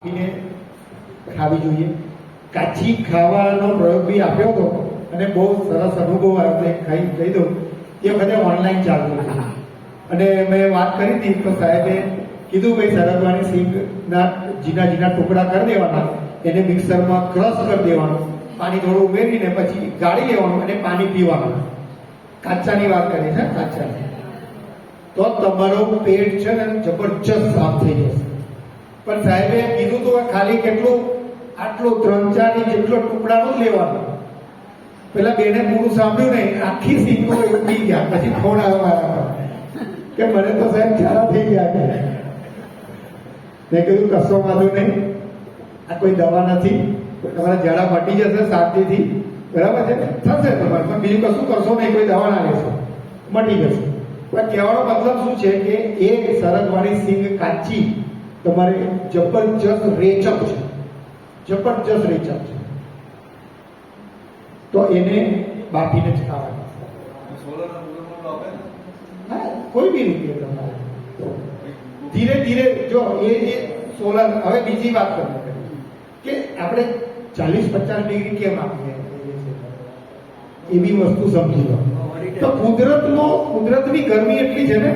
ખાવી જોઈએ. કાચી ખાવાનો પ્રયોગ બી આપ્યો હતો અને બહુ સરસ અનુભવ આવ્યો. ખાઈ કહી દઉં એ વખતે ઓનલાઈન ચાલતું હતું અને મેં વાત કરી હતી તો સાહેબે કીધું ભાઈ સરગવાની સિંગના ઝીણા ઝીણા ટુકડા કરી દેવાના, એને મિક્સરમાં ક્રશ કરી દેવાનું, પાણી થોડું ઉમેરીને પછી ગાળી લેવાનું અને પાણી પીવાનું. કાચાની વાત કરી છે, કાચાની. તો તમારું પેટ છે ને જબરજસ્ત સાફ થઈ જશે. પણ સાહેબે કીધું તો ખાલી કેટલું આટલું 3-4 ઇંચ જેટલો ટુકડાનું જ લેવાનું. પેલા બેને પૂરું સાંભળ્યું નહીં, આખી સિંગો ઉડી ગયા. પછી ફોન આવ્યો મારા પર કે મને તો સાહેબ ઝાડા થઈ ગયા છે. મેં કીધું કશો વાંધો નહીં, આ કોઈ દવા નથી, તમારા ઝાડા મટી જશે શાંતિથી, બરાબર છે, થશે તમારે, પણ બીજું કશું કરશો નહીં, કોઈ દવા ના લેશો, મટી જશે. પણ કહેવાનો મતલબ શું છે કે એક સરગવાની સિંગ કાચી તમારે જબરજસ્ત રેચક છે, જબરજસ્ત રેચક છે. તો એને બાફીને જ ખાવાનું. હા, કોઈ બી રીતે તમારે ધીરે ધીરે જો એ સોલર. હવે બીજી વાત કરવી કે આપણે 40-50 ડિગ્રી કેમ આપીએ એવી વસ્તુ સમજી લો. તો કુદરતની ગરમી એટલી છે ને,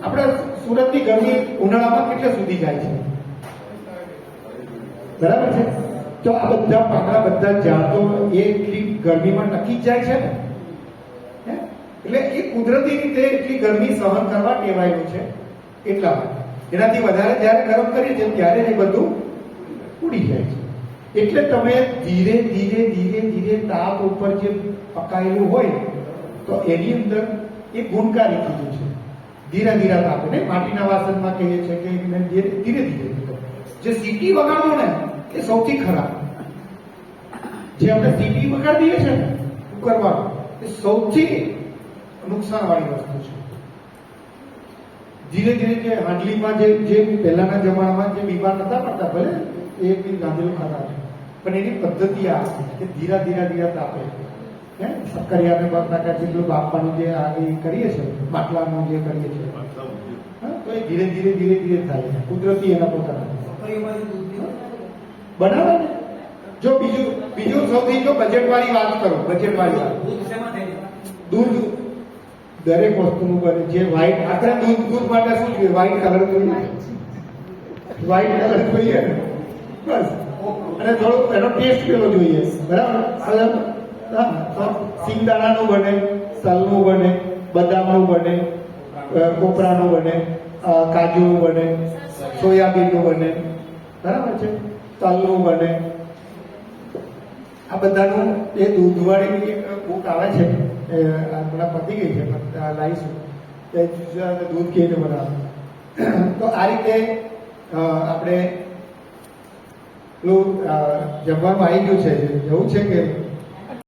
આપણે સુરતની ગરમી ઉનાળામાં કેટલે સુધી જાય છે, બરાબર છે. તો આ બધા પાંદડા, બધા જાતો એ એટલી ગરમીમાં ટકી જ જાય છે ને. એટલે એ કુદરતી રીતે એટલી ગરમી સહન કરવા ટેવાયેલું છે. એટલા માટે એનાથી વધારે જયારે ગરમ કરીએ છીએ ત્યારે એ બધું ઉડી જાય છે. એટલે તમે ધીરે ધીરે ધીરે ધીરે તાપ ઉપર જે પકાયેલું હોય તો એની અંદર એ ગુણકારી કીધું છે. ધીરા ધીરા તાપે ને માટીના વાસણમાં કહીએ છીએ કે ધીરે ધીરે. જે સીટી વગાડવો ને એ સૌથી ખરાબ. જે આપણે સીટી વગાડી દઈએ છીએ ને કુકરમાં, એ સૌથી નુકસાન વાળી વસ્તુ છે. ધીરે ધીરે જે હાંડલીમાં જે પહેલાના જમાનામાં જે બીમાર નતા પડતા, ભલે એ બી ગાંધેલું ખાતા છે, પણ એની પદ્ધતિ આ કે ધીરા ધીરા ધીરા તાપે સક્કરિયાને બટાકા જેટલું બાફવાનું જે આ કરીએ છીએ, માટલાનું જે કરીએ છીએ, તો એ ધીરે ધીરે ધીરે ધીરે થાય છે. કુદરતી એના પોતાના બનાવે ને. જો બીજું સૌથી જો બજેટ વાળી વાત કરો, બજેટ વાળી વાત, દૂધ દરેક વસ્તુનું બને. જે વ્હાઈટ, આપણે દૂધ માટે શું જોઈએ? વ્હાઈટ કલર જોઈએ, વ્હાઈટ કલર જોઈએ બસ. અને થોડું એનો ટેસ્ટ પેલો જોઈએ, બરાબર. સિંગદાણાનું બને, તલનું બને, બદામનું બને, કોપરાનું બને, કાજુનું બને, સોયાબીનનું બને, બરાબર છે, તલનું બને. આ બધાનું એ દૂધવાળી એક બુક આવે છે, હમણાં પતી ગઈ છે, લાવીશું. દૂધ કેવી રીતે બનાવે. તો આ રીતે આપણે જમવાનું આવી ગયું છે. જવું છે કે